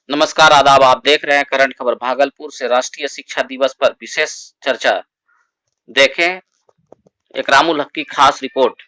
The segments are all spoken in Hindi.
नमस्कार, आदाब। आप देख रहे हैं करंट खबर। भागलपुर से राष्ट्रीय शिक्षा दिवस पर विशेष चर्चा। देखें इकरामुल हक की खास रिपोर्ट।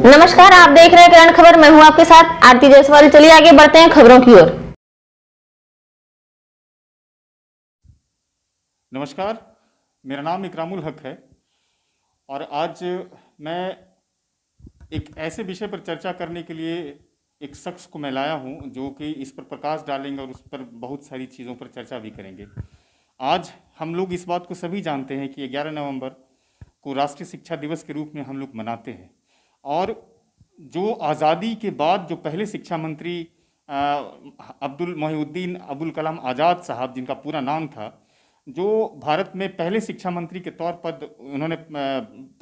नमस्कार, आप देख रहे हैं करंट खबर। मैं हूं आपके साथ आरती जायसवाल। चलिए आगे बढ़ते हैं खबरों की ओर। नमस्कार, मेरा नाम इकरामुल हक है और आज मैं एक ऐसे विषय पर चर्चा करने के लिए एक शख्स को मैं लाया हूं जो कि इस पर प्रकाश डालेंगे और उस पर बहुत सारी चीज़ों पर चर्चा भी करेंगे। आज हम लोग इस बात को सभी जानते हैं कि 11 नवंबर को राष्ट्रीय शिक्षा दिवस के रूप में हम लोग मनाते हैं और जो आज़ादी के बाद जो पहले शिक्षा मंत्री अब्दुल मोहिउद्दीन अबुल कलाम आज़ाद साहब, जिनका पूरा नाम था, जो भारत में पहले शिक्षा मंत्री के तौर पर उन्होंने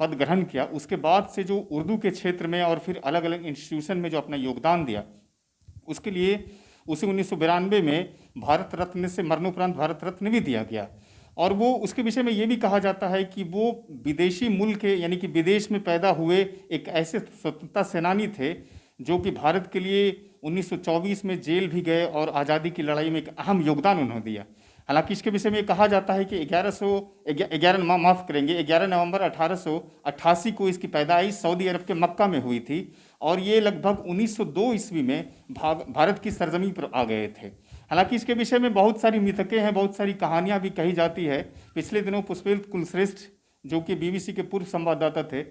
पद ग्रहण किया, उसके बाद से जो उर्दू के क्षेत्र में और फिर अलग अलग इंस्टीट्यूशन में जो अपना योगदान दिया, उसके लिए उसे 1992 में भारत रत्न से मरणोपरांत भारत रत्न भी दिया गया। और वो उसके विषय में ये भी कहा जाता है कि वो विदेशी मूल के यानी कि विदेश में पैदा हुए एक ऐसे स्वतंत्रता सेनानी थे जो कि भारत के लिए 1924 में जेल भी गए और आज़ादी की लड़ाई में एक अहम योगदान उन्होंने दिया। हालांकि इसके विषय में कहा जाता है कि 11 नवंबर 1888 को इसकी पैदाइश सऊदी अरब के मक्का में हुई थी और ये लगभग 1902 ईस्वी में भारत की सरजमी पर आ गए थे। हालांकि इसके विषय में बहुत सारी मिथकें हैं, बहुत सारी कहानियां भी कही जाती है। पिछले दिनों पुष्पेंद्र कुलश्रेष्ठ, जो कि बीबीसी के पूर्व संवाददाता थे,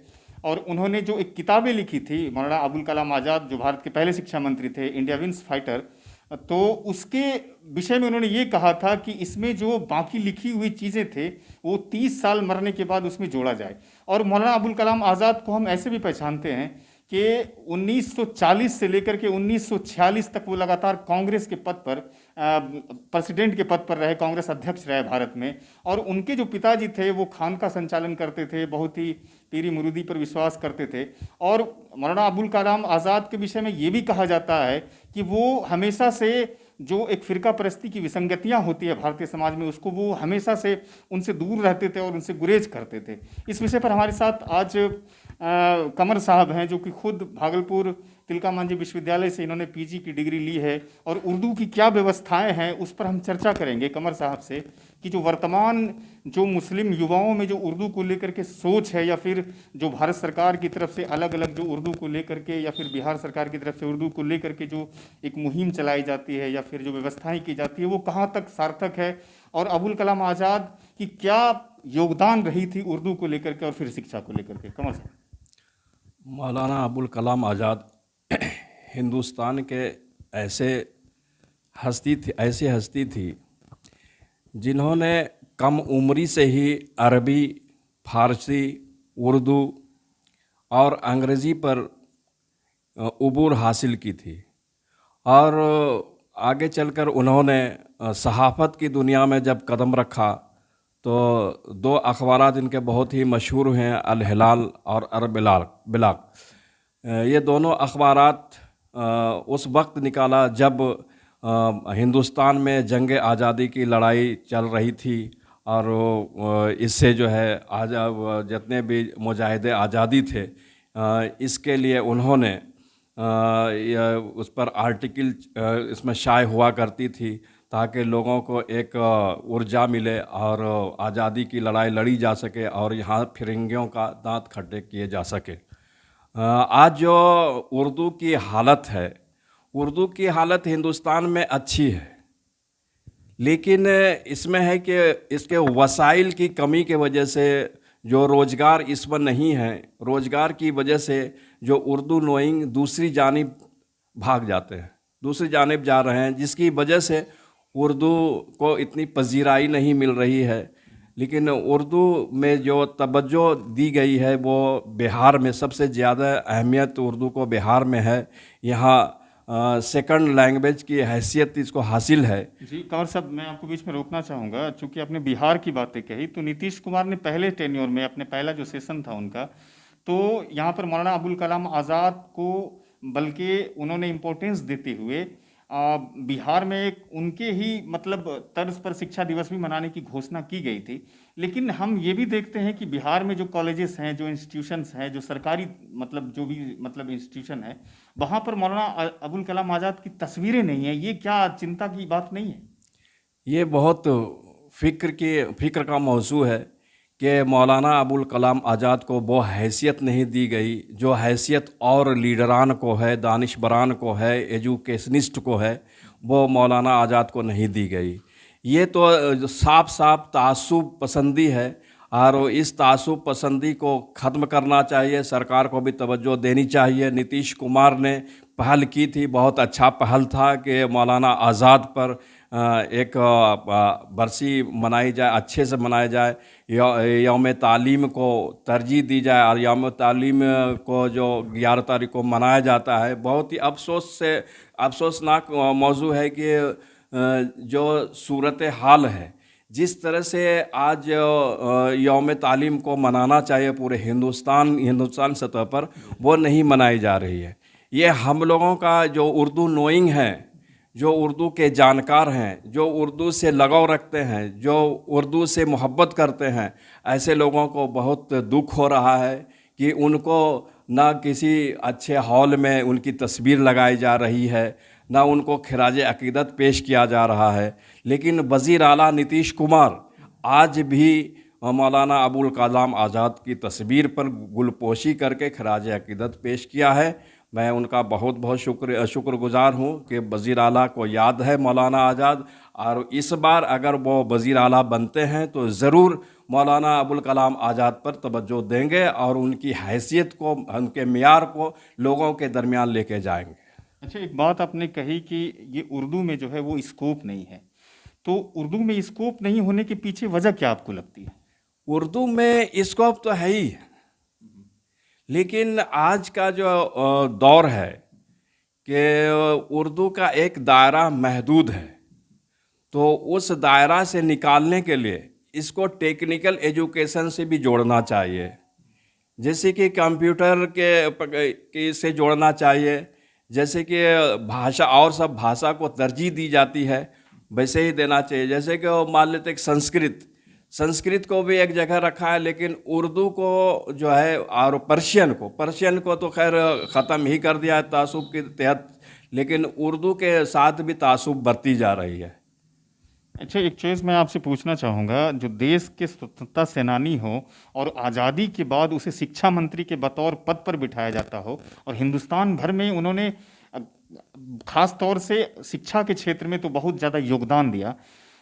और उन्होंने जो एक किताबें लिखी थी मौलाना अबुल कलाम आज़ाद, जो भारत के पहले शिक्षा मंत्री थे, इंडिया विंस फाइटर, तो उसके विषय में उन्होंने ये कहा था कि इसमें जो बाकी लिखी हुई चीज़ें थे वो 30 साल मरने के बाद उसमें जोड़ा जाए। और मौलाना अबुल कलाम आज़ाद को हम ऐसे भी पहचानते हैं कि 1940 से लेकर के 1946 तक वो लगातार कांग्रेस के पद पर, प्रेसिडेंट के पद पर रहे, कांग्रेस अध्यक्ष रहे भारत में। और उनके जो पिताजी थे वो खान का संचालन करते थे, बहुत ही पीरी मुरीदी पर विश्वास करते थे। और मौलाना अबुल कलाम आज़ाद के विषय में ये भी कहा जाता है कि वो हमेशा से जो एक फ़िरका परस्ती की विसंगतियाँ होती है भारतीय समाज में, उसको वो हमेशा से उनसे दूर रहते थे और उनसे गुरेज करते थे। इस विषय पर हमारे साथ आज कमर साहब हैं, जो कि खुद भागलपुर तिलका मांझी विश्वविद्यालय से इन्होंने पीजी की डिग्री ली है और उर्दू की क्या व्यवस्थाएं हैं उस पर हम चर्चा करेंगे कमर साहब से कि जो वर्तमान जो मुस्लिम युवाओं में जो उर्दू को लेकर के सोच है, या फिर जो भारत सरकार की तरफ से अलग अलग जो उर्दू को लेकर के, या फिर बिहार सरकार की तरफ से उर्दू को लेकर के जो एक मुहिम चलाई जाती है या फिर जो व्यवस्थाएं की जाती है, वो कहाँ तक सार्थक है, और अबुल कलाम आज़ाद की क्या योगदान रही थी उर्दू को लेकर के और फिर शिक्षा को लेकर के। कमर साहब। मौलाना अबुल कलाम आज़ाद हिंदुस्तान के ऐसी हस्ती थी जिन्होंने कम उम्री से ही अरबी, फारसी, उर्दू और अंग्रेज़ी पर उबूर हासिल की थी। और आगे चलकर उन्होंने सहाफ़त की दुनिया में जब कदम रखा तो 2 अखबारात इनके बहुत ही मशहूर हैं, अल हिलाल और अल बिलाग। ये दोनों अखबारात उस वक्त निकाला जब हिंदुस्तान में जंग आज़ादी की लड़ाई चल रही थी और इससे जो है जितने भी मुजाहिदे आज़ादी थे, इसके लिए उन्होंने उस पर आर्टिकल इसमें शाये हुआ करती थी ताकि लोगों को एक ऊर्जा मिले और आज़ादी की लड़ाई लड़ी जा सके और यहाँ फिरंगियों का दांत खट्टे किए जा सके। आज जो उर्दू की हालत है, उर्दू की हालत हिंदुस्तान में अच्छी है, लेकिन इसमें है कि इसके वसाइल की कमी के वजह से जो रोज़गार इसमें नहीं है, रोज़गार की वजह से जो उर्दू नोइंग दूसरी जानिब भाग जाते हैं, दूसरी जानिब जा रहे हैं, जिसकी वजह से उर्दू को इतनी पजीराई नहीं मिल रही है। लेकिन उर्दू में जो तवज्जो दी गई है वो बिहार में सबसे ज़्यादा अहमियत उर्दू को बिहार में है। यहाँ सेकंड लैंग्वेज की हैसियत इसको हासिल है। जी कंवर साहब, मैं आपको बीच में रोकना चाहूँगा, चूंकि आपने बिहार की बातें कही, तो नीतीश कुमार ने पहले टेन्योर में, अपने पहला जो सेशन था उनका, तो यहाँ पर मौलाना अबुल कलाम आज़ाद को बल्कि उन्होंने इम्पोर्टेंस देते हुए बिहार में एक उनके ही मतलब तर्ज पर शिक्षा दिवस भी मनाने की घोषणा की गई थी। लेकिन हम ये भी देखते हैं कि बिहार में जो कॉलेजेस हैं, जो इंस्टीट्यूशंस हैं, जो सरकारी मतलब जो भी मतलब इंस्टीट्यूशन है, वहाँ पर मौलाना अबुल कलाम आज़ाद की तस्वीरें नहीं है। ये क्या चिंता की बात नहीं है? ये बहुत फिक्र का मौजू है कि मौलाना अबुल कलाम आज़ाद को वो हैसियत नहीं दी गई जो हैसियत और लीडरान को है, दानिशबरान को है, एजुकेशनिस्ट को है, वो मौलाना आज़ाद को नहीं दी गई। ये तो साफ साफ तासुब पसंदी है और इस तासुब पसंदी को ख़त्म करना चाहिए। सरकार को भी तवज्जो देनी चाहिए। नीतीश कुमार ने पहल की थी, बहुत अच्छा पहल था कि मौलाना आज़ाद पर एक बरसी मनाई जाए, अच्छे से मनाया जाए, यौम तालीम को तरजीह दी जाए और यौम तालीम को जो 11 तारीख को मनाया जाता है, बहुत ही अफसोसनाक मौजू है कि जो सूरत हाल है, जिस तरह से आज यौम तालीम को मनाना चाहिए पूरे हिंदुस्तान सतह पर, वो नहीं मनाई जा रही है। ये हम लोगों का जो उर्दू नोइंग है, जो उर्दू के जानकार हैं, जो उर्दू से लगाव रखते हैं, जो उर्दू से मोहब्बत करते हैं, ऐसे लोगों को बहुत दुख हो रहा है कि उनको ना किसी अच्छे हॉल में उनकी तस्वीर लगाई जा रही है, ना उनको खिराज अकीदत पेश किया जा रहा है। लेकिन वज़ीर आला नीतीश कुमार आज भी मौलाना अबुल कलाम आज़ाद की तस्वीर पर गुलपोशी करके खिराज अकीदत पेश किया है। मैं उनका बहुत बहुत शुक्रगुजार हूँ कि वज़ीर आला को याद है मौलाना आज़ाद, और इस बार अगर वो वज़ीर आला बनते हैं तो ज़रूर मौलाना अबुल कलाम आज़ाद पर तवज्जो देंगे और उनकी हैसियत को, उनके मियार को लोगों के दरमियान लेके जाएंगे। अच्छा, एक बात आपने कही कि ये उर्दू में जो है वो स्कोप नहीं है, तो उर्दू में स्कोप नहीं होने के पीछे वजह क्या आपको लगती है? उर्दू में स्कोप तो है ही, लेकिन आज का जो दौर है कि उर्दू का एक दायरा महदूद है, तो उस दायरा से निकालने के लिए इसको टेक्निकल एजुकेशन से भी जोड़ना चाहिए। जैसे कि कंप्यूटर के से जोड़ना चाहिए, जैसे कि भाषा और सब भाषा को तरजीह दी जाती है, वैसे ही देना चाहिए। जैसे कि मान लेते एक संस्कृत को भी एक जगह रखा है, लेकिन उर्दू को जो है और पर्शियन को तो खैर ख़त्म ही कर दिया है तासुब के तहत, लेकिन उर्दू के साथ भी तासुब बरती जा रही है। अच्छा, एक चीज़ मैं आपसे पूछना चाहूँगा, जो देश के स्वतंत्रता सेनानी हो और आज़ादी के बाद उसे शिक्षा मंत्री के बतौर पद पर बिठाया जाता हो, और हिंदुस्तान भर में उन्होंने खास तौर से शिक्षा के क्षेत्र में तो बहुत ज़्यादा योगदान दिया,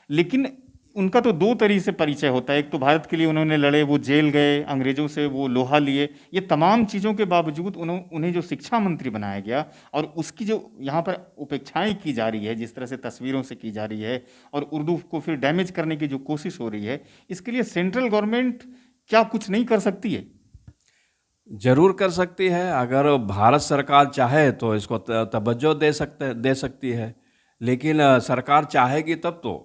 लेकिन उनका तो दो तरीके से परिचय होता है। एक तो भारत के लिए उन्होंने लड़े, वो जेल गए, अंग्रेज़ों से वो लोहा लिए, ये तमाम चीज़ों के बावजूद उन्हें जो शिक्षा मंत्री बनाया गया, और उसकी जो यहाँ पर उपेक्षाएं की जा रही है, जिस तरह से तस्वीरों से की जा रही है, और उर्दू को फिर डैमेज करने की जो कोशिश हो रही है, इसके लिए सेंट्रल गवर्नमेंट क्या कुछ नहीं कर सकती है? जरूर कर सकती है। अगर भारत सरकार चाहे तो इसको तवज्जो दे सकती है, लेकिन सरकार चाहेगी तब तो।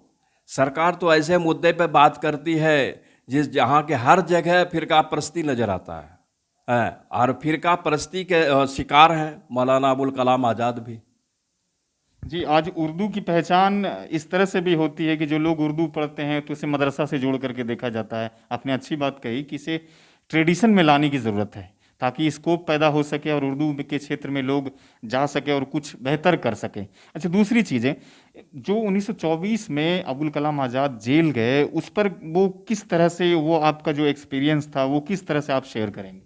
सरकार तो ऐसे मुद्दे पे बात करती है जहाँ के हर जगह फिरका परस्ती नज़र आता है, और फिरका परस्ती के शिकार हैं मौलाना अबुल कलाम आज़ाद भी। जी, आज उर्दू की पहचान इस तरह से भी होती है कि जो लोग उर्दू पढ़ते हैं तो इसे मदरसा से जोड़ करके देखा जाता है। आपने अच्छी बात कही कि इसे ट्रेडिशन में लाने की ज़रूरत है, ताकि स्कोप पैदा हो सके और उर्दू के क्षेत्र में लोग जा सके और कुछ बेहतर कर सके। अच्छा, दूसरी चीज़ें, जो 1924 में अबुल कलाम आज़ाद जेल गए, उस पर वो किस तरह से, वो आपका जो एक्सपीरियंस था वो किस तरह से आप शेयर करेंगे?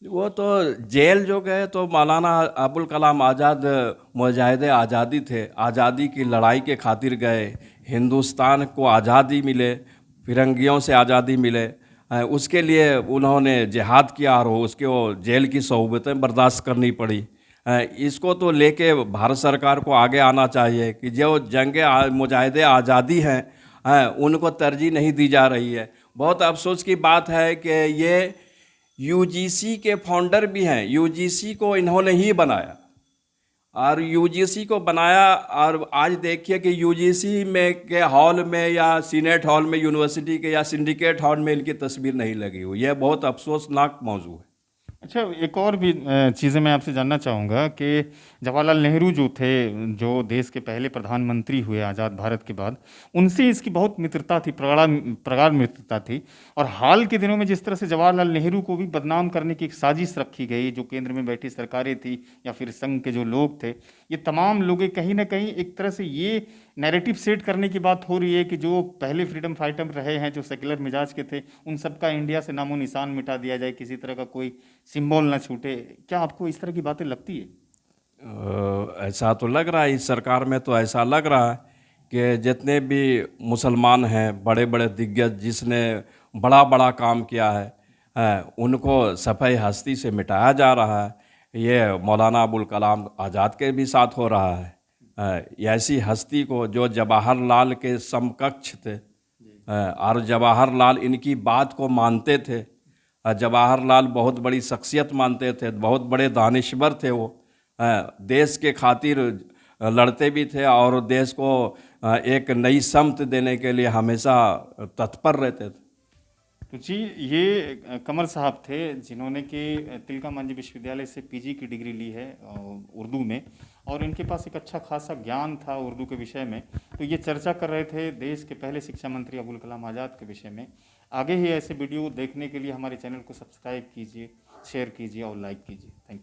वो तो जेल जो गए तो मौलाना अबुल कलाम आज़ाद मुजाहिद आज़ादी थे, आज़ादी की लड़ाई के खातिर गए। हिंदुस्तान को आज़ादी मिले, फिरंगियों से आज़ादी मिले, उसके लिए उन्होंने जिहाद किया और उसके वो जेल की सोहबतें बर्दाश्त करनी पड़ी। इसको तो लेके भारत सरकार को आगे आना चाहिए कि जो जंगे मुजाहिद आज़ादी हैं उनको तरजीह नहीं दी जा रही है। बहुत अफसोस की बात है कि ये यूजीसी के फाउंडर भी हैं, यूजीसी को इन्होंने ही बनाया, और यूजीसी को बनाया। और आज देखिए कि यूजीसी में के हॉल में या सीनेट हॉल में यूनिवर्सिटी के या सिंडिकेट हॉल में इनकी तस्वीर नहीं लगी हुई। यह बहुत अफसोसनाक मौजू है। अच्छा, एक और भी चीज़ें मैं आपसे जानना चाहूँगा कि जवाहरलाल नेहरू जो थे, जो देश के पहले प्रधानमंत्री हुए आज़ाद भारत के बाद, उनसे इसकी बहुत मित्रता थी, प्रगाढ़ मित्रता थी। और हाल के दिनों में जिस तरह से जवाहरलाल नेहरू को भी बदनाम करने की एक साजिश रखी गई, जो केंद्र में बैठी सरकारें थी या फिर संघ के जो लोग थे, ये तमाम लोग कहीं ना कहीं एक तरह से ये नैरेटिव सेट करने की बात हो रही है कि जो पहले फ्रीडम फाइटर रहे हैं, जो सेक्युलर मिजाज के थे, उन सबका इंडिया से नामो निशान मिटा दिया जाए, किसी तरह का कोई सिंबल ना छूटे। क्या आपको इस तरह की बातें लगती है? ऐसा तो लग रहा है, इस सरकार में तो ऐसा लग रहा है कि जितने भी मुसलमान हैं, बड़े बड़े दिग्गज जिसने बड़ा बड़ा काम किया है, उनको सफ़ेद हस्ती से मिटाया जा रहा है। ये मौलाना अबुल कलाम आज़ाद के भी साथ हो रहा है। ऐसी हस्ती को जो जवाहरलाल के समकक्ष थे, और जवाहरलाल इनकी बात को मानते थे। जवाहरलाल बहुत बड़ी शख्सियत मानते थे, बहुत बड़े दानिशवर थे। वो देश के खातिर लड़ते भी थे और देश को एक नई समत देने के लिए हमेशा तत्पर रहते थे। तो जी, ये कमर साहब थे जिन्होंने कि तिलका मांझी विश्वविद्यालय से पीजी की डिग्री ली है उर्दू में, और इनके पास एक अच्छा खासा ज्ञान था उर्दू के विषय में। तो ये चर्चा कर रहे थे देश के पहले शिक्षा मंत्री अबुल कलाम आज़ाद के विषय में। आगे ही ऐसे वीडियो देखने के लिए हमारे चैनल को सब्सक्राइब कीजिए, शेयर कीजिए और लाइक कीजिए। Thank you.